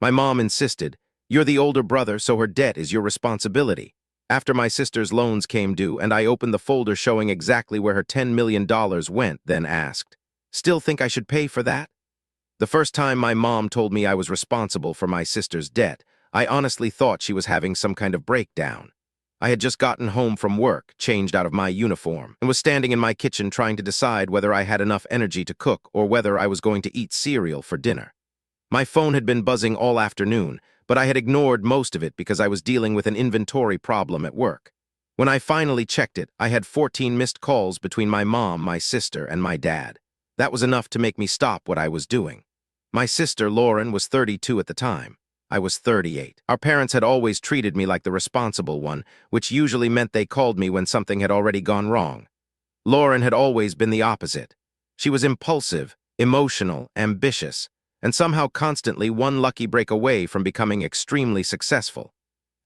My mom insisted, "You're the older brother, so her debt is your responsibility." After my sister's loans came due and I opened the folder showing exactly where her $10 million went, then asked, "Still think I should pay for that?" The first time my mom told me I was responsible for my sister's debt, I honestly thought she was having some kind of breakdown. I had just gotten home from work, changed out of my uniform, and was standing in my kitchen trying to decide whether I had enough energy to cook or whether I was going to eat cereal for dinner. My phone had been buzzing all afternoon, but I had ignored most of it because I was dealing with an inventory problem at work. When I finally checked it, I had 14 missed calls between my mom, my sister, and my dad. That was enough to make me stop what I was doing. My sister, Lauren, was 32 at the time. I was 38. Our parents had always treated me like the responsible one, which usually meant they called me when something had already gone wrong. Lauren had always been the opposite. She was impulsive, emotional, ambitious, and somehow constantly one lucky break away from becoming extremely successful.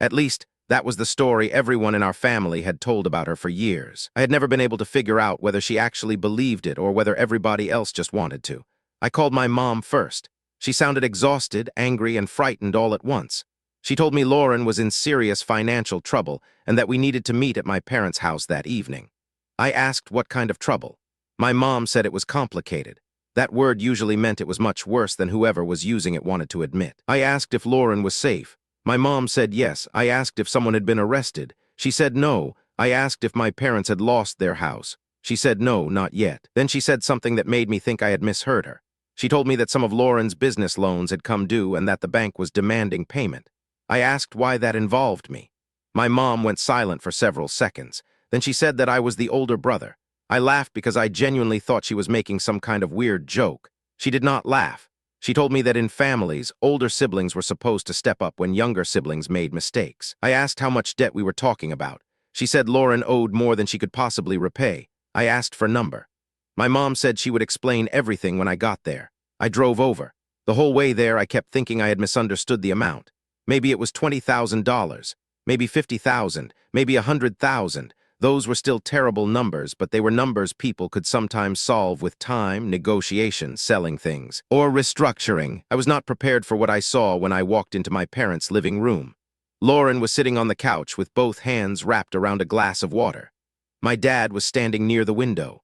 At least, that was the story everyone in our family had told about her for years. I had never been able to figure out whether she actually believed it or whether everybody else just wanted to. I called my mom first. She sounded exhausted, angry, and frightened all at once. She told me Lauren was in serious financial trouble and that we needed to meet at my parents' house that evening. I asked what kind of trouble. My mom said it was complicated. That word usually meant it was much worse than whoever was using it wanted to admit. I asked if Lauren was safe. My mom said yes. I asked if someone had been arrested. She said no. I asked if my parents had lost their house. She said no, not yet. Then she said something that made me think I had misheard her. She told me that some of Lauren's business loans had come due and that the bank was demanding payment. I asked why that involved me. My mom went silent for several seconds. Then she said that I was the older brother. I laughed because I genuinely thought she was making some kind of weird joke. She did not laugh. She told me that in families, older siblings were supposed to step up when younger siblings made mistakes. I asked how much debt we were talking about. She said Lauren owed more than she could possibly repay. I asked for a number. My mom said she would explain everything when I got there. I drove over. The whole way there, I kept thinking I had misunderstood the amount. Maybe it was $20,000, maybe $50,000, maybe $100,000. Those were still terrible numbers, but they were numbers people could sometimes solve with time, negotiation, selling things, or restructuring. I was not prepared for what I saw when I walked into my parents' living room. Lauren was sitting on the couch with both hands wrapped around a glass of water. My dad was standing near the window.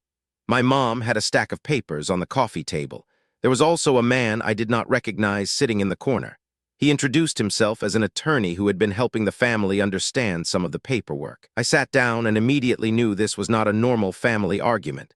My mom had a stack of papers on the coffee table. There was also a man I did not recognize sitting in the corner. He introduced himself as an attorney who had been helping the family understand some of the paperwork. I sat down and immediately knew this was not a normal family argument.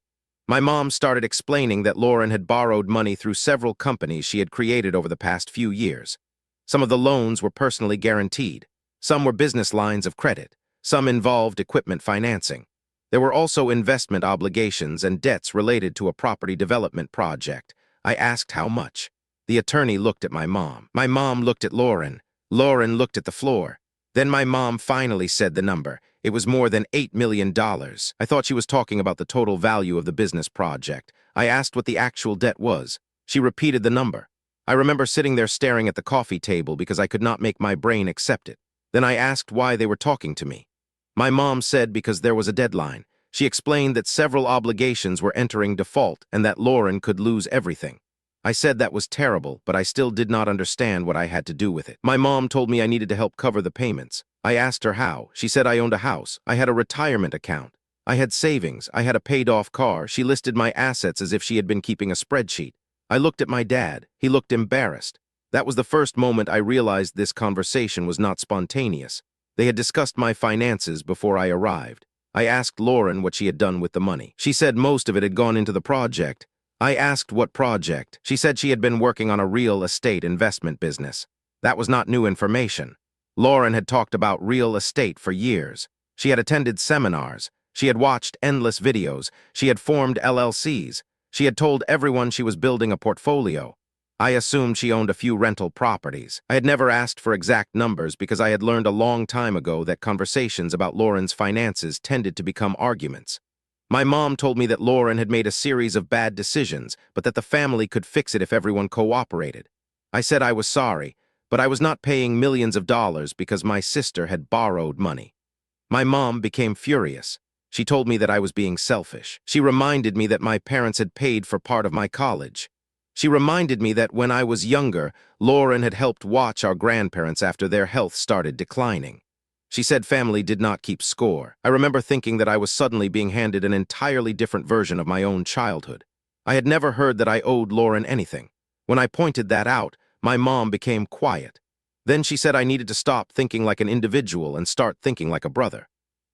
My mom started explaining that Lauren had borrowed money through several companies she had created over the past few years. Some of the loans were personally guaranteed. Some were business lines of credit. Some involved equipment financing. There were also investment obligations and debts related to a property development project. I asked how much. The attorney looked at my mom. My mom looked at Lauren. Lauren looked at the floor. Then my mom finally said the number. It was more than $8 million. I thought she was talking about the total value of the business project. I asked what the actual debt was. She repeated the number. I remember sitting there staring at the coffee table because I could not make my brain accept it. Then I asked why they were talking to me. My mom said because there was a deadline. She explained that several obligations were entering default and that Lauren could lose everything. I said that was terrible, but I still did not understand what I had to do with it. My mom told me I needed to help cover the payments. I asked her how. She said I owned a house. I had a retirement account. I had savings. I had a paid-off car. She listed my assets as if she had been keeping a spreadsheet. I looked at my dad. He looked embarrassed. That was the first moment I realized this conversation was not spontaneous. They had discussed my finances before I arrived. I asked Lauren what she had done with the money. She said most of it had gone into the project. I asked what project. She said she had been working on a real estate investment business. That was not new information. Lauren had talked about real estate for years. She had attended seminars. She had watched endless videos. She had formed LLCs. She had told everyone she was building a portfolio. I assumed she owned a few rental properties. I had never asked for exact numbers because I had learned a long time ago that conversations about Lauren's finances tended to become arguments. My mom told me that Lauren had made a series of bad decisions, but that the family could fix it if everyone cooperated. I said I was sorry, but I was not paying millions of dollars because my sister had borrowed money. My mom became furious. She told me that I was being selfish. She reminded me that my parents had paid for part of my college. She reminded me that when I was younger, Lauren had helped watch our grandparents after their health started declining. She said family did not keep score. I remember thinking that I was suddenly being handed an entirely different version of my own childhood. I had never heard that I owed Lauren anything. When I pointed that out, my mom became quiet. Then she said I needed to stop thinking like an individual and start thinking like a brother.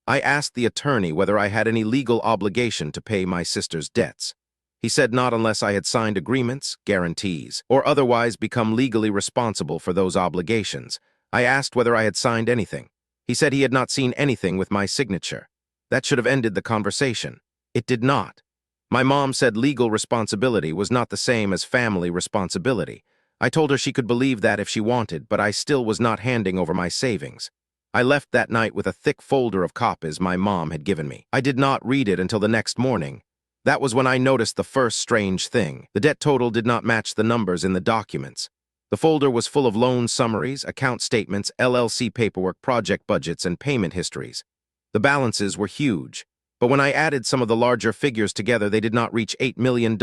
I asked the attorney whether I had any legal obligation to pay my sister's debts. He said not unless I had signed agreements, guarantees, or otherwise become legally responsible for those obligations. I asked whether I had signed anything. He said he had not seen anything with my signature. That should have ended the conversation. It did not. My mom said legal responsibility was not the same as family responsibility. I told her she could believe that if she wanted, but I still was not handing over my savings. I left that night with a thick folder of copies my mom had given me. I did not read it until the next morning. That was when I noticed the first strange thing. The debt total did not match the numbers in the documents. The folder was full of loan summaries, account statements, LLC paperwork, project budgets, and payment histories. The balances were huge. But when I added some of the larger figures together, they did not reach $8 million.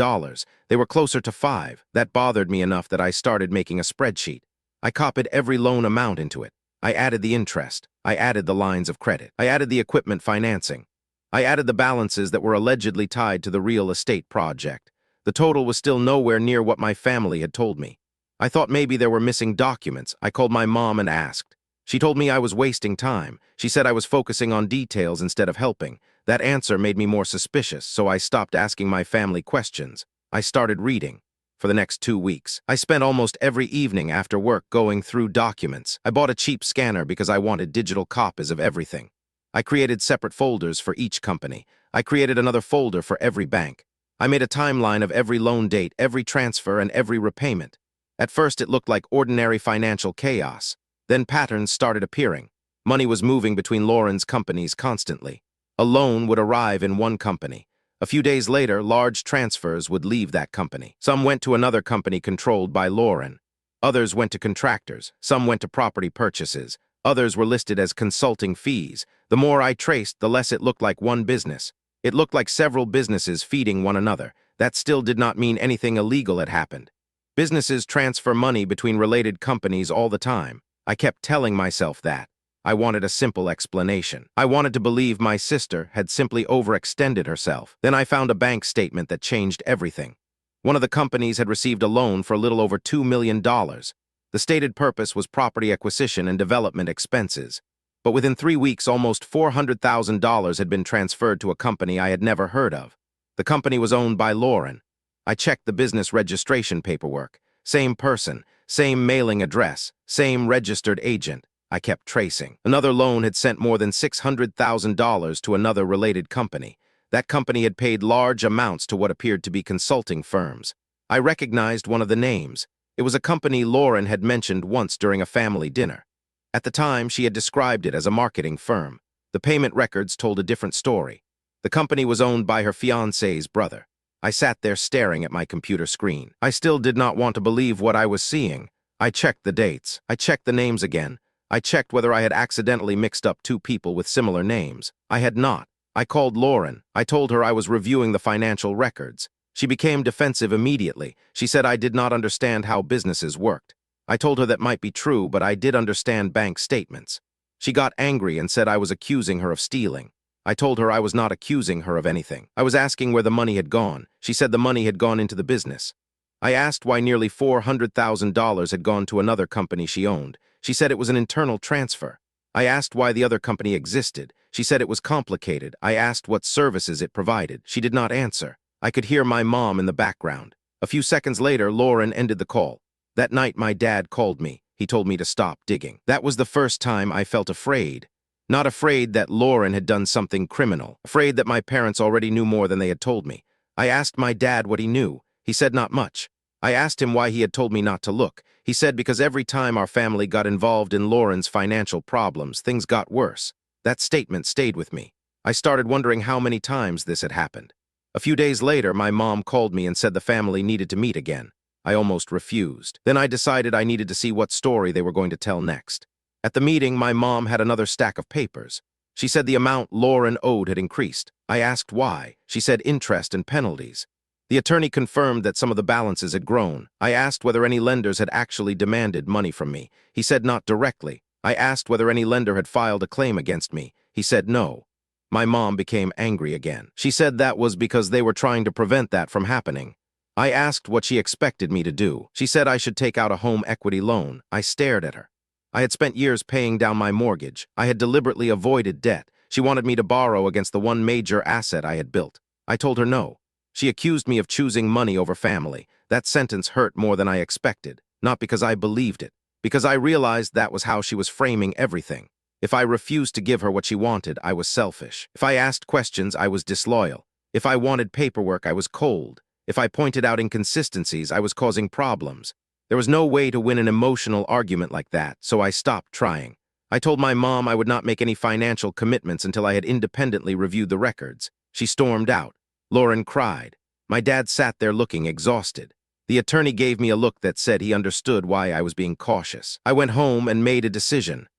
They were closer to 5. That bothered me enough that I started making a spreadsheet. I copied every loan amount into it. I added the interest. I added the lines of credit. I added the equipment financing. I added the balances that were allegedly tied to the real estate project. The total was still nowhere near what my family had told me. I thought maybe there were missing documents. I called my mom and asked. She told me I was wasting time. She said I was focusing on details instead of helping. That answer made me more suspicious, so I stopped asking my family questions. I started reading. For the next 2 weeks, I spent almost every evening after work going through documents. I bought a cheap scanner because I wanted digital copies of everything. I created separate folders for each company. I created another folder for every bank. I made a timeline of every loan date, every transfer, and every repayment. At first, it looked like ordinary financial chaos. Then patterns started appearing. Money was moving between Lauren's companies constantly. A loan would arrive in one company. A few days later, large transfers would leave that company. Some went to another company controlled by Lauren. Others went to contractors. Some went to property purchases. Others were listed as consulting fees. The more I traced, the less it looked like one business. It looked like several businesses feeding one another. That still did not mean anything illegal had happened. Businesses transfer money between related companies all the time. I kept telling myself that. I wanted a simple explanation. I wanted to believe my sister had simply overextended herself. Then I found a bank statement that changed everything. One of the companies had received a loan for a little over $2 million. The stated purpose was property acquisition and development expenses. But within 3 weeks, almost $400,000 had been transferred to a company I had never heard of. The company was owned by Lauren. I checked the business registration paperwork. Same person, same mailing address, same registered agent. I kept tracing. Another loan had sent more than $600,000 to another related company. That company had paid large amounts to what appeared to be consulting firms. I recognized one of the names. It was a company Lauren had mentioned once during a family dinner. At the time, she had described it as a marketing firm. The payment records told a different story. The company was owned by her fiancé's brother. I sat there staring at my computer screen. I still did not want to believe what I was seeing. I checked the dates. I checked the names again. I checked whether I had accidentally mixed up 2 people with similar names. I had not. I called Lauren. I told her I was reviewing the financial records. She became defensive immediately. She said I did not understand how businesses worked. I told her that might be true, but I did understand bank statements. She got angry and said I was accusing her of stealing. I told her I was not accusing her of anything. I was asking where the money had gone. She said the money had gone into the business. I asked why nearly $400,000 had gone to another company she owned. She said it was an internal transfer. I asked why the other company existed. She said it was complicated. I asked what services it provided. She did not answer. I could hear my mom in the background. A few seconds later, Lauren ended the call. That night, my dad called me. He told me to stop digging. That was the first time I felt afraid. Not afraid that Lauren had done something criminal. Afraid that my parents already knew more than they had told me. I asked my dad what he knew. He said not much. I asked him why he had told me not to look. He said because every time our family got involved in Lauren's financial problems, things got worse. That statement stayed with me. I started wondering how many times this had happened. A few days later, my mom called me and said the family needed to meet again. I almost refused. Then I decided I needed to see what story they were going to tell next. At the meeting, my mom had another stack of papers. She said the amount Lauren owed had increased. I asked why. She said interest and penalties. The attorney confirmed that some of the balances had grown. I asked whether any lenders had actually demanded money from me. He said not directly. I asked whether any lender had filed a claim against me. He said no. My mom became angry again. She said that was because they were trying to prevent that from happening. I asked what she expected me to do. She said I should take out a home equity loan. I stared at her. I had spent years paying down my mortgage. I had deliberately avoided debt. She wanted me to borrow against the one major asset I had built. I told her no. She accused me of choosing money over family. That sentence hurt more than I expected, not because I believed it, because I realized that was how she was framing everything. If I refused to give her what she wanted, I was selfish. If I asked questions, I was disloyal. If I wanted paperwork, I was cold. If I pointed out inconsistencies, I was causing problems. There was no way to win an emotional argument like that, so I stopped trying. I told my mom I would not make any financial commitments until I had independently reviewed the records. She stormed out. Lauren cried. My dad sat there looking exhausted. The attorney gave me a look that said he understood why I was being cautious. I went home and made a decision.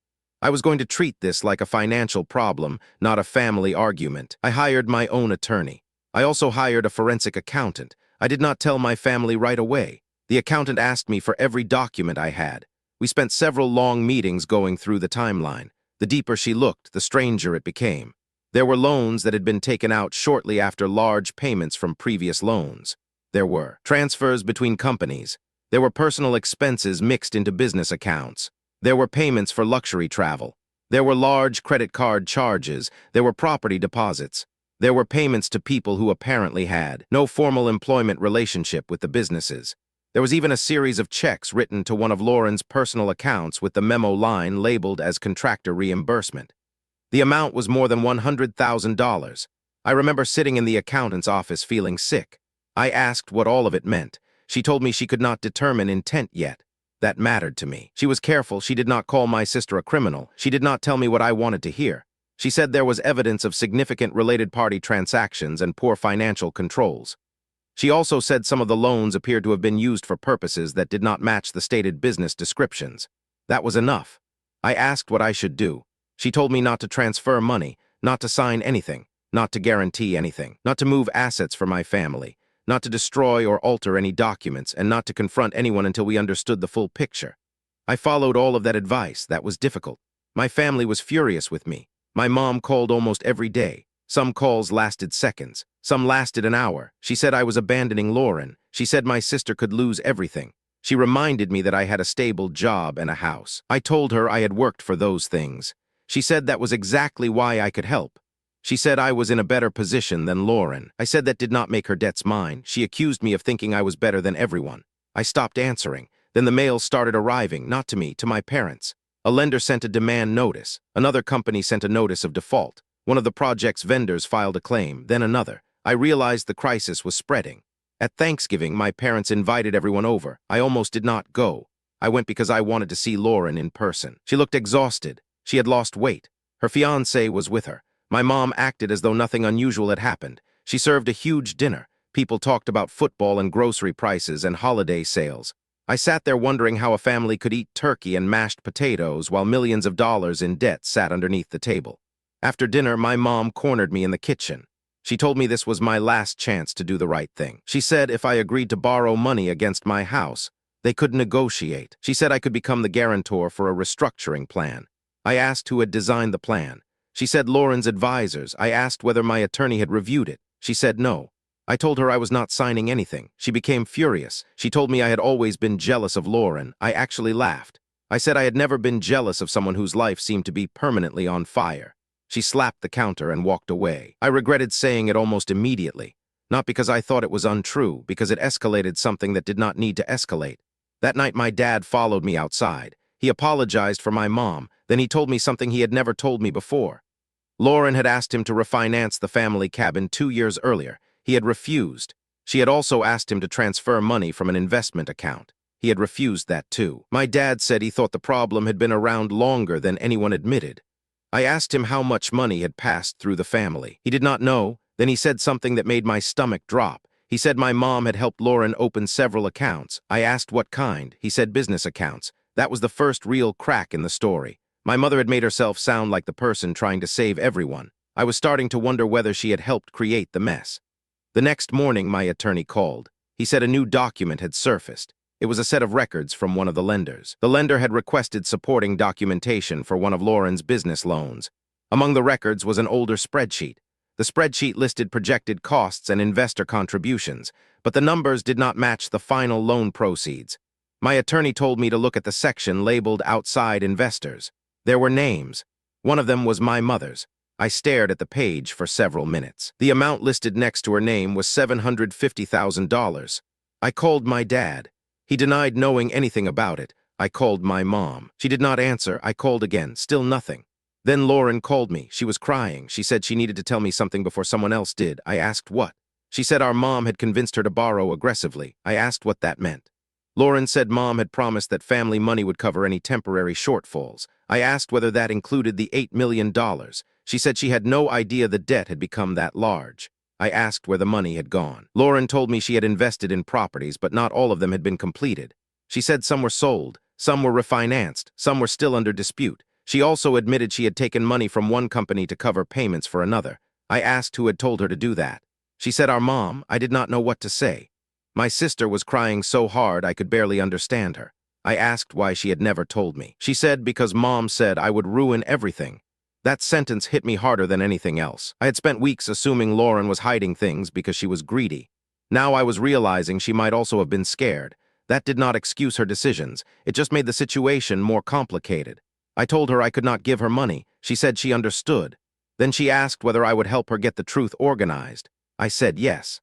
I was going to treat this like a financial problem, not a family argument. I hired my own attorney. I also hired a forensic accountant. I did not tell my family right away. The accountant asked me for every document I had. We spent several long meetings going through the timeline. The deeper she looked, the stranger it became. There were loans that had been taken out shortly after large payments from previous loans. There were transfers between companies. There were personal expenses mixed into business accounts. There were payments for luxury travel. There were large credit card charges. There were property deposits. There were payments to people who apparently had no formal employment relationship with the businesses. There was even a series of checks written to one of Lauren's personal accounts with the memo line labeled as contractor reimbursement. The amount was more than $100,000. I remember sitting in the accountant's office feeling sick. I asked what all of it meant. She told me she could not determine intent yet. That mattered to me. She was careful. She did not call my sister a criminal. She did not tell me what I wanted to hear. She said there was evidence of significant related party transactions and poor financial controls. She also said some of the loans appeared to have been used for purposes that did not match the stated business descriptions. That was enough. I asked what I should do. She told me not to transfer money, not to sign anything, not to guarantee anything, not to move assets for my family, not to destroy or alter any documents, and not to confront anyone until we understood the full picture. I followed all of that advice. That was difficult. My family was furious with me. My mom called almost every day. Some calls lasted seconds. Some lasted an hour. She said I was abandoning Lauren. She said my sister could lose everything. She reminded me that I had a stable job and a house. I told her I had worked for those things. She said that was exactly why I could help. She said I was in a better position than Lauren. I said that did not make her debts mine. She accused me of thinking I was better than everyone. I stopped answering. Then the mail started arriving, not to me, to my parents. A lender sent a demand notice. Another company sent a notice of default. One of the project's vendors filed a claim, then another. I realized the crisis was spreading. At Thanksgiving, my parents invited everyone over. I almost did not go. I went because I wanted to see Lauren in person. She looked exhausted. She had lost weight. Her fiancé was with her. My mom acted as though nothing unusual had happened. She served a huge dinner. People talked about football and grocery prices and holiday sales. I sat there wondering how a family could eat turkey and mashed potatoes while millions of dollars in debt sat underneath the table. After dinner, my mom cornered me in the kitchen. She told me this was my last chance to do the right thing. She said if I agreed to borrow money against my house, they could negotiate. She said I could become the guarantor for a restructuring plan. I asked who had designed the plan. She said Lauren's advisors. I asked whether my attorney had reviewed it. She said no. I told her I was not signing anything. She became furious. She told me I had always been jealous of Lauren. I actually laughed. I said I had never been jealous of someone whose life seemed to be permanently on fire. She slapped the counter and walked away. I regretted saying it almost immediately. Not because I thought it was untrue, because it escalated something that did not need to escalate. That night my dad followed me outside. He apologized for my mom. Then he told me something he had never told me before. Lauren had asked him to refinance the family cabin 2 years earlier. He had refused. She had also asked him to transfer money from an investment account. He had refused that too. My dad said he thought the problem had been around longer than anyone admitted. I asked him how much money had passed through the family. He did not know. Then he said something that made my stomach drop. He said my mom had helped Lauren open several accounts. I asked what kind. He said business accounts. That was the first real crack in the story. My mother had made herself sound like the person trying to save everyone. I was starting to wonder whether she had helped create the mess. The next morning, my attorney called. He said a new document had surfaced. It was a set of records from one of the lenders. The lender had requested supporting documentation for one of Lauren's business loans. Among the records was an older spreadsheet. The spreadsheet listed projected costs and investor contributions, but the numbers did not match the final loan proceeds. My attorney told me to look at the section labeled Outside Investors. There were names. One of them was my mother's. I stared at the page for several minutes. The amount listed next to her name was $750,000. I called my dad. He denied knowing anything about it. I called my mom. She did not answer. I called again. Still nothing. Then Lauren called me. She was crying. She said she needed to tell me something before someone else did. I asked what. She said our mom had convinced her to borrow aggressively. I asked what that meant. Lauren said mom had promised that family money would cover any temporary shortfalls. I asked whether that included the $8 million. She said she had no idea the debt had become that large. I asked where the money had gone. Lauren told me she had invested in properties, but not all of them had been completed. She said some were sold, some were refinanced, some were still under dispute. She also admitted she had taken money from one company to cover payments for another. I asked who had told her to do that. She said our mom. I did not know what to say. My sister was crying so hard I could barely understand her. I asked why she had never told me. She said because mom said I would ruin everything. That sentence hit me harder than anything else. I had spent weeks assuming Lauren was hiding things because she was greedy. Now I was realizing she might also have been scared. That did not excuse her decisions. It just made the situation more complicated. I told her I could not give her money. She said she understood. Then she asked whether I would help her get the truth organized. I said yes.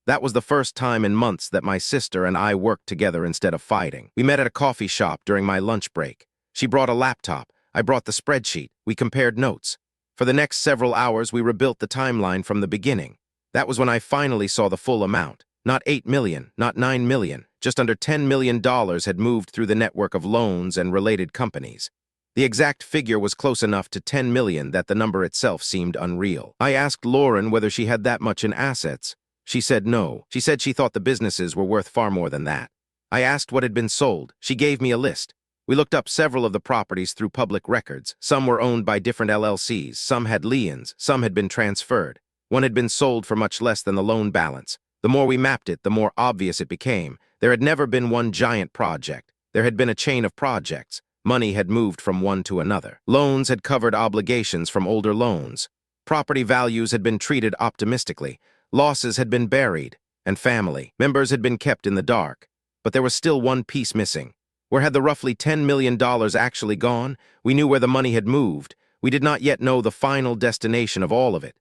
That was the first time in months that my sister and I worked together instead of fighting. We met at a coffee shop during my lunch break. She brought a laptop. I brought the spreadsheet. We compared notes. For the next several hours, we rebuilt the timeline from the beginning. That was when I finally saw the full amount. Not $8 million, not $9 million. Just under $10 million had moved through the network of loans and related companies. The exact figure was close enough to $10 million that the number itself seemed unreal. I asked Lauren whether she had that much in assets. She said no. She said she thought the businesses were worth far more than that. I asked what had been sold. She gave me a list. We looked up several of the properties through public records. Some were owned by different LLCs, some had liens, some had been transferred. One had been sold for much less than the loan balance. The more we mapped it, the more obvious it became. There had never been one giant project. There had been a chain of projects. Money had moved from one to another. Loans had covered obligations from older loans. Property values had been treated optimistically. Losses had been buried, and family members had been kept in the dark. But there was still one piece missing. Where had the roughly $10 million actually gone? We knew where the money had moved. We did not yet know the final destination of all of it.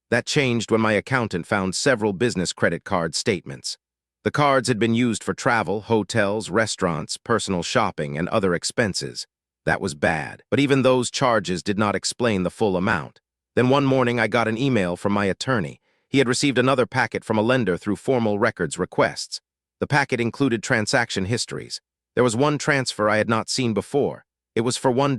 That changed when my accountant found several business credit card statements. The cards had been used for travel, hotels, restaurants, personal shopping, and other expenses. That was bad. But even those charges did not explain the full amount. Then one morning I got an email from my attorney. He had received another packet from a lender through formal records requests. The packet included transaction histories. There was one transfer I had not seen before. It was for $1,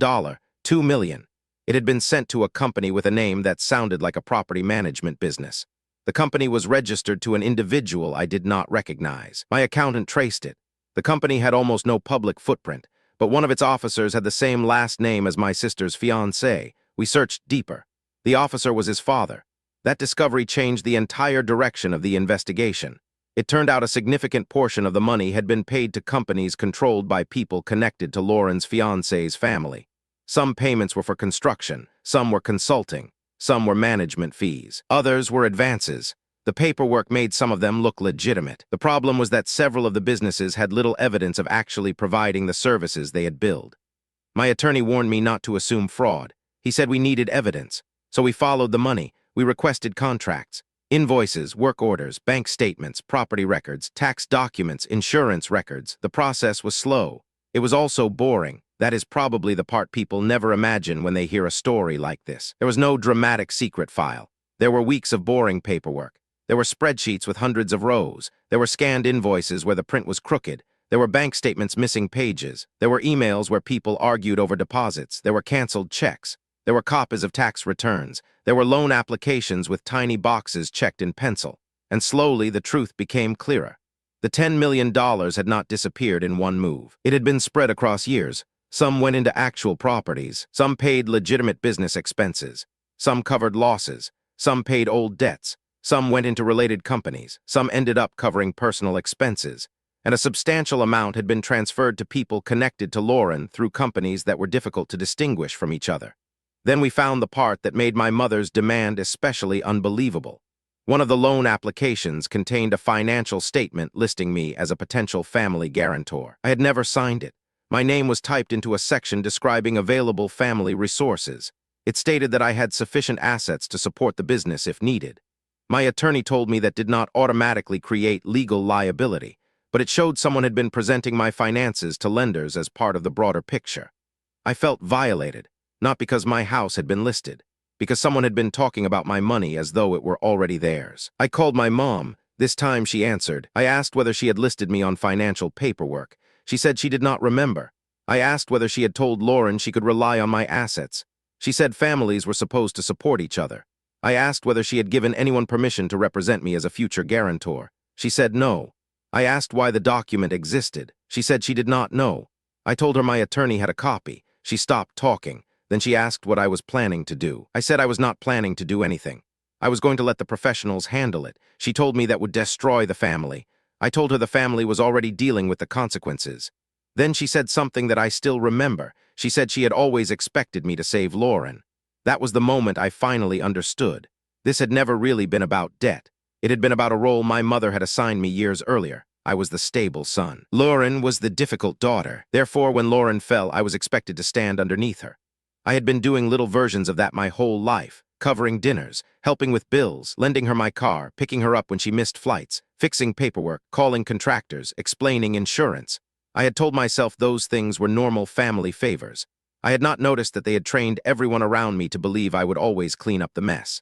$2 million. It had been sent to a company with a name that sounded like a property management business. The company was registered to an individual I did not recognize. My accountant traced it. The company had almost no public footprint, but one of its officers had the same last name as my sister's fiancé. We searched deeper. The officer was his father. That discovery changed the entire direction of the investigation. It turned out a significant portion of the money had been paid to companies controlled by people connected to Lauren's fiancé's family. Some payments were for construction, some were consulting, some were management fees. Others were advances. The paperwork made some of them look legitimate. The problem was that several of the businesses had little evidence of actually providing the services they had billed. My attorney warned me not to assume fraud. He said we needed evidence. So we followed the money. We requested contracts. Invoices, work orders, bank statements, property records, tax documents, insurance records. The process was slow. It was also boring. That is probably the part people never imagine when they hear a story like this. There was no dramatic secret file. There were weeks of boring paperwork. There were spreadsheets with hundreds of rows. There were scanned invoices where the print was crooked. There were bank statements missing pages. There were emails where people argued over deposits. There were canceled checks. There were copies of tax returns. There were loan applications with tiny boxes checked in pencil. And slowly, the truth became clearer. The $10 million had not disappeared in one move. It had been spread across years. Some went into actual properties. Some paid legitimate business expenses. Some covered losses. Some paid old debts. Some went into related companies, some ended up covering personal expenses, and a substantial amount had been transferred to people connected to Lauren through companies that were difficult to distinguish from each other. Then we found the part that made my mother's demand especially unbelievable. One of the loan applications contained a financial statement listing me as a potential family guarantor. I had never signed it. My name was typed into a section describing available family resources. It stated that I had sufficient assets to support the business if needed. My attorney told me that did not automatically create legal liability, but it showed someone had been presenting my finances to lenders as part of the broader picture. I felt violated, not because my house had been listed, because someone had been talking about my money as though it were already theirs. I called my mom. This time she answered. I asked whether she had listed me on financial paperwork. She said she did not remember. I asked whether she had told Lauren she could rely on my assets. She said families were supposed to support each other. I asked whether she had given anyone permission to represent me as a future guarantor. She said no. I asked why the document existed. She said she did not know. I told her my attorney had a copy. She stopped talking. Then she asked what I was planning to do. I said I was not planning to do anything. I was going to let the professionals handle it. She told me that would destroy the family. I told her the family was already dealing with the consequences. Then she said something that I still remember. She said she had always expected me to save Lauren. That was the moment I finally understood. This had never really been about debt. It had been about a role my mother had assigned me years earlier. I was the stable son. Lauren was the difficult daughter. Therefore, when Lauren fell, I was expected to stand underneath her. I had been doing little versions of that my whole life, covering dinners, helping with bills, lending her my car, picking her up when she missed flights, fixing paperwork, calling contractors, explaining insurance. I had told myself those things were normal family favors. I had not noticed that they had trained everyone around me to believe I would always clean up the mess.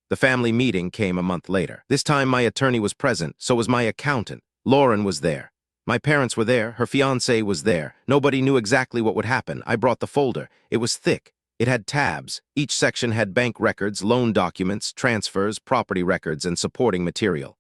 The family meeting came a month later. This time my attorney was present, so was my accountant. Lauren was there. My parents were there, her fiancé was there. Nobody knew exactly what would happen. I brought the folder. It was thick. It had tabs. Each section had bank records, loan documents, transfers, property records, and supporting material.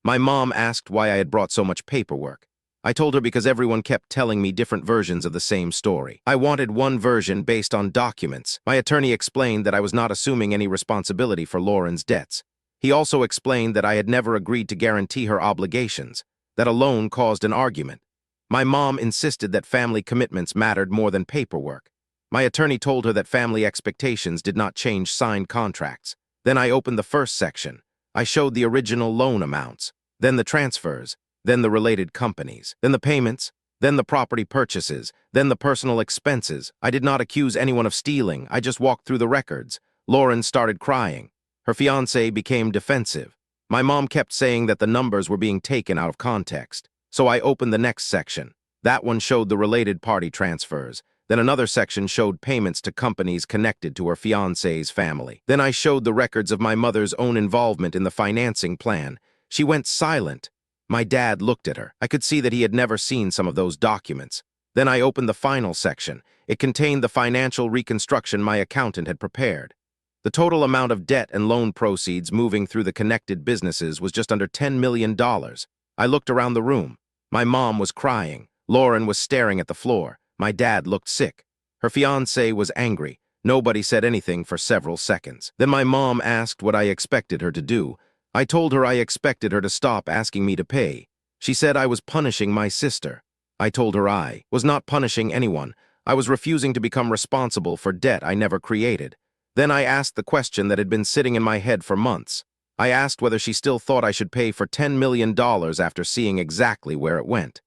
My mom asked why I had brought so much paperwork. I told her because everyone kept telling me different versions of the same story. I wanted one version based on documents. My attorney explained that I was not assuming any responsibility for Lauren's debts. He also explained that I had never agreed to guarantee her obligations, that a loan caused an argument. My mom insisted that family commitments mattered more than paperwork. My attorney told her that family expectations did not change signed contracts. Then I opened the first section. I showed the original loan amounts, then the transfers, then the related companies, then the payments, then the property purchases, then the personal expenses. I did not accuse anyone of stealing. I just walked through the records. Lauren started crying. Her fiancé became defensive. My mom kept saying that the numbers were being taken out of context. So I opened the next section. That one showed the related party transfers. Then another section showed payments to companies connected to her fiancé's family. Then I showed the records of my mother's own involvement in the financing plan. She went silent. My dad looked at her. I could see that he had never seen some of those documents. Then I opened the final section. It contained the financial reconstruction my accountant had prepared. The total amount of debt and loan proceeds moving through the connected businesses was just under $10 million. I looked around the room. My mom was crying. Lauren was staring at the floor. My dad looked sick. Her fiancé was angry. Nobody said anything for several seconds. Then my mom asked what I expected her to do. I told her I expected her to stop asking me to pay. She said I was punishing my sister. I told her I was not punishing anyone. I was refusing to become responsible for debt I never created. Then I asked the question that had been sitting in my head for months. I asked whether she still thought I should pay for $10 million after seeing exactly where it went.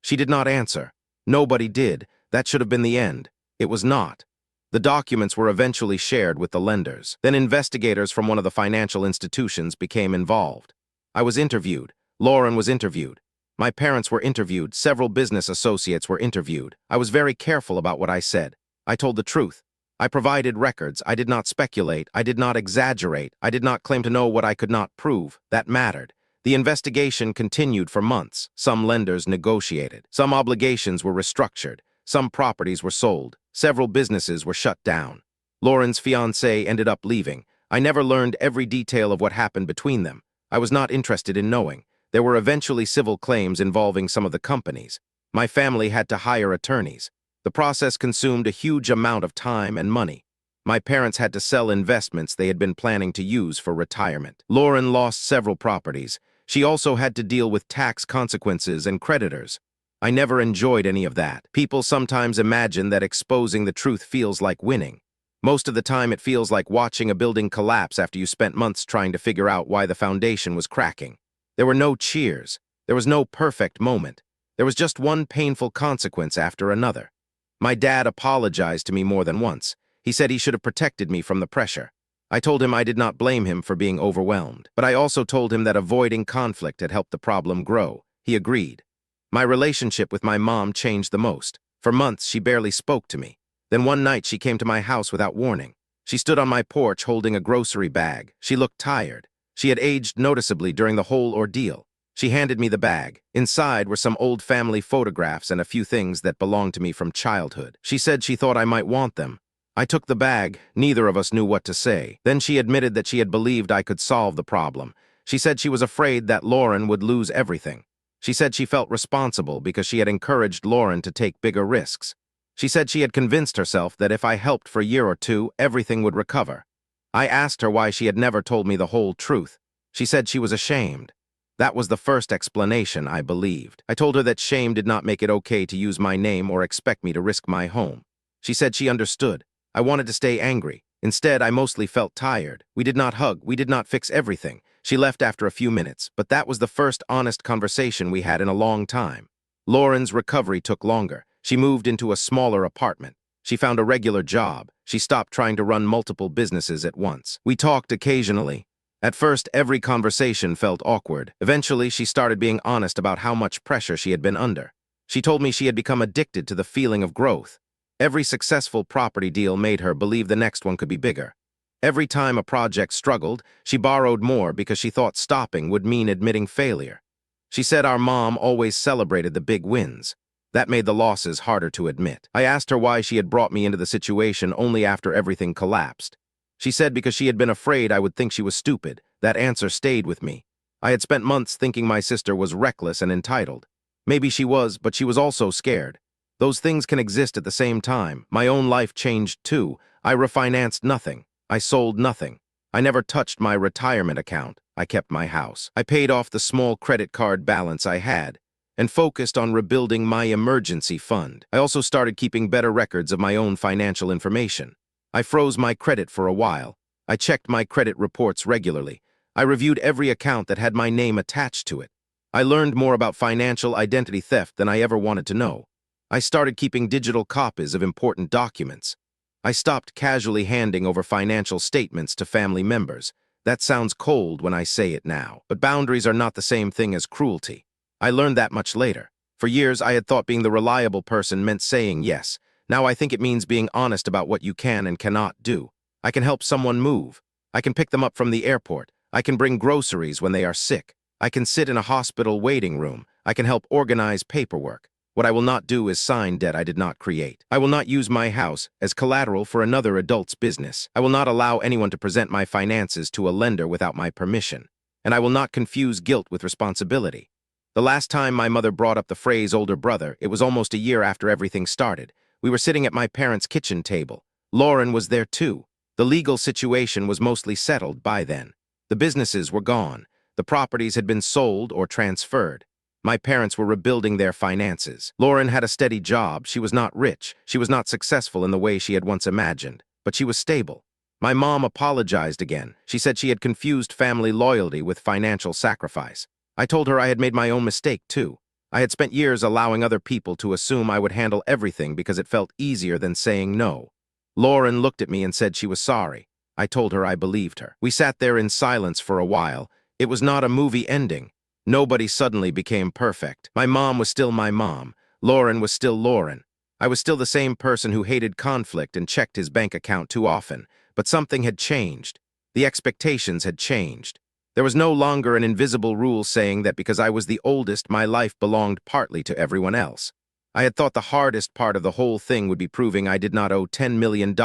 She did not answer. Nobody did. That should have been the end. It was not. The documents were eventually shared with the lenders. Then investigators from one of the financial institutions became involved. I was interviewed. Lauren was interviewed. My parents were interviewed. Several business associates were interviewed. I was very careful about what I said. I told the truth. I provided records. I did not speculate. I did not exaggerate. I did not claim to know what I could not prove. That mattered. The investigation continued for months. Some lenders negotiated. Some obligations were restructured. Some properties were sold. Several businesses were shut down. Lauren's fiancé ended up leaving. I never learned every detail of what happened between them. I was not interested in knowing. There were eventually civil claims involving some of the companies. My family had to hire attorneys. The process consumed a huge amount of time and money. My parents had to sell investments they had been planning to use for retirement. Lauren lost several properties. She also had to deal with tax consequences and creditors. I never enjoyed any of that. People sometimes imagine that exposing the truth feels like winning. Most of the time it feels like watching a building collapse after you spent months trying to figure out why the foundation was cracking. There were no cheers. There was no perfect moment. There was just one painful consequence after another. My dad apologized to me more than once. He said he should have protected me from the pressure. I told him I did not blame him for being overwhelmed, but I also told him that avoiding conflict had helped the problem grow. He agreed. My relationship with my mom changed the most. For months, she barely spoke to me. Then one night, she came to my house without warning. She stood on my porch holding a grocery bag. She looked tired. She had aged noticeably during the whole ordeal. She handed me the bag. Inside were some old family photographs and a few things that belonged to me from childhood. She said she thought I might want them. I took the bag. Neither of us knew what to say. Then she admitted that she had believed I could solve the problem. She said she was afraid that Lauren would lose everything. She said she felt responsible because she had encouraged Lauren to take bigger risks. She said she had convinced herself that if I helped for a year or two, everything would recover. I asked her why she had never told me the whole truth. She said she was ashamed. That was the first explanation I believed. I told her that shame did not make it okay to use my name or expect me to risk my home. She said she understood. I wanted to stay angry. Instead, I mostly felt tired. We did not hug. We did not fix everything. She left after a few minutes, but that was the first honest conversation we had in a long time. Lauren's recovery took longer. She moved into a smaller apartment. She found a regular job. She stopped trying to run multiple businesses at once. We talked occasionally. At first, every conversation felt awkward. Eventually, she started being honest about how much pressure she had been under. She told me she had become addicted to the feeling of growth. Every successful property deal made her believe the next one could be bigger. Every time a project struggled, she borrowed more because she thought stopping would mean admitting failure. She said our mom always celebrated the big wins. That made the losses harder to admit. I asked her why she had brought me into the situation only after everything collapsed. She said because she had been afraid I would think she was stupid. That answer stayed with me. I had spent months thinking my sister was reckless and entitled. Maybe she was, but she was also scared. Those things can exist at the same time. My own life changed too. I refinanced nothing. I sold nothing. I never touched my retirement account. I kept my house. I paid off the small credit card balance I had and focused on rebuilding my emergency fund. I also started keeping better records of my own financial information. I froze my credit for a while. I checked my credit reports regularly. I reviewed every account that had my name attached to it. I learned more about financial identity theft than I ever wanted to know. I started keeping digital copies of important documents. I stopped casually handing over financial statements to family members. That sounds cold when I say it now, but boundaries are not the same thing as cruelty. I learned that much later. For years, I had thought being the reliable person meant saying yes. Now I think it means being honest about what you can and cannot do. I can help someone move. I can pick them up from the airport. I can bring groceries when they are sick. I can sit in a hospital waiting room. I can help organize paperwork. What I will not do is sign debt I did not create. I will not use my house as collateral for another adult's business. I will not allow anyone to present my finances to a lender without my permission. And I will not confuse guilt with responsibility. The last time my mother brought up the phrase older brother, it was almost a year after everything started. We were sitting at my parents' kitchen table. Lauren was there too. The legal situation was mostly settled by then. The businesses were gone. The properties had been sold or transferred. My parents were rebuilding their finances. Lauren had a steady job. She was not rich. She was not successful in the way she had once imagined, but she was stable. My mom apologized again. She said she had confused family loyalty with financial sacrifice. I told her I had made my own mistake too. I had spent years allowing other people to assume I would handle everything because it felt easier than saying no. Lauren looked at me and said she was sorry. I told her I believed her. We sat there in silence for a while. It was not a movie ending. Nobody suddenly became perfect. My mom was still my mom. Lauren was still Lauren. I was still the same person who hated conflict and checked his bank account too often. But something had changed. The expectations had changed. There was no longer an invisible rule saying that because I was the oldest, my life belonged partly to everyone else. I had thought the hardest part of the whole thing would be proving I did not owe $10 million.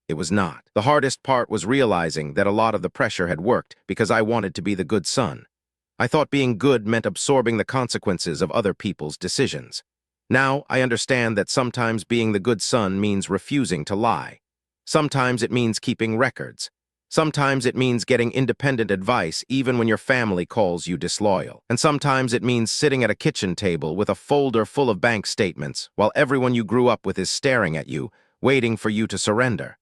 It was not. The hardest part was realizing that a lot of the pressure had worked because I wanted to be the good son. I thought being good meant absorbing the consequences of other people's decisions. Now, I understand that sometimes being the good son means refusing to lie. Sometimes it means keeping records. Sometimes it means getting independent advice even when your family calls you disloyal. And sometimes it means sitting at a kitchen table with a folder full of bank statements while everyone you grew up with is staring at you, waiting for you to surrender.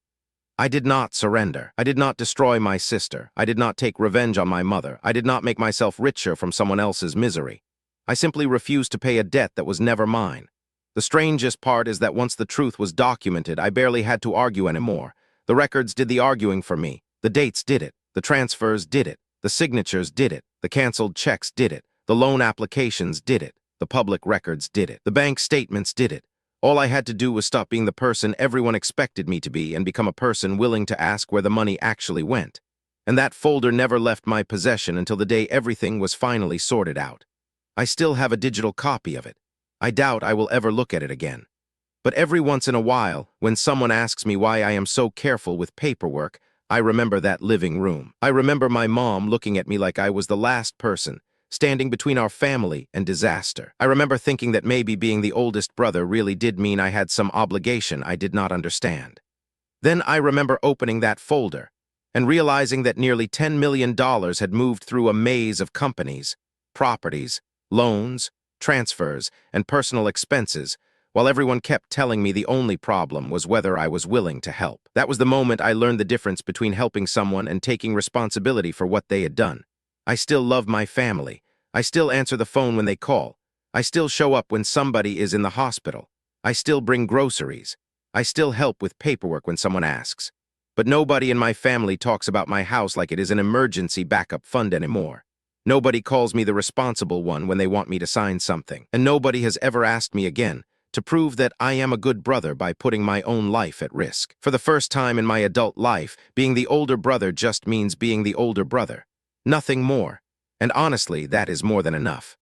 I did not surrender. I did not destroy my sister. I did not take revenge on my mother. I did not make myself richer from someone else's misery. I simply refused to pay a debt that was never mine. The strangest part is that once the truth was documented, I barely had to argue anymore. The records did the arguing for me. The dates did it. The transfers did it. The signatures did it. The canceled checks did it. The loan applications did it. The public records did it. The bank statements did it. All I had to do was stop being the person everyone expected me to be and become a person willing to ask where the money actually went. And that folder never left my possession until the day everything was finally sorted out. I still have a digital copy of it. I doubt I will ever look at it again. But every once in a while, when someone asks me why I am so careful with paperwork, I remember that living room. I remember my mom looking at me like I was the last person, standing between our family and disaster. I remember thinking that maybe being the oldest brother really did mean I had some obligation I did not understand. Then I remember opening that folder and realizing that nearly $10 million had moved through a maze of companies, properties, loans, transfers, and personal expenses, while everyone kept telling me the only problem was whether I was willing to help. That was the moment I learned the difference between helping someone and taking responsibility for what they had done. I still love my family. I still answer the phone when they call. I still show up when somebody is in the hospital. I still bring groceries. I still help with paperwork when someone asks. But nobody in my family talks about my house like it is an emergency backup fund anymore. Nobody calls me the responsible one when they want me to sign something. And nobody has ever asked me again to prove that I am a good brother by putting my own life at risk. For the first time in my adult life, being the older brother just means being the older brother. Nothing more. And honestly, that is more than enough.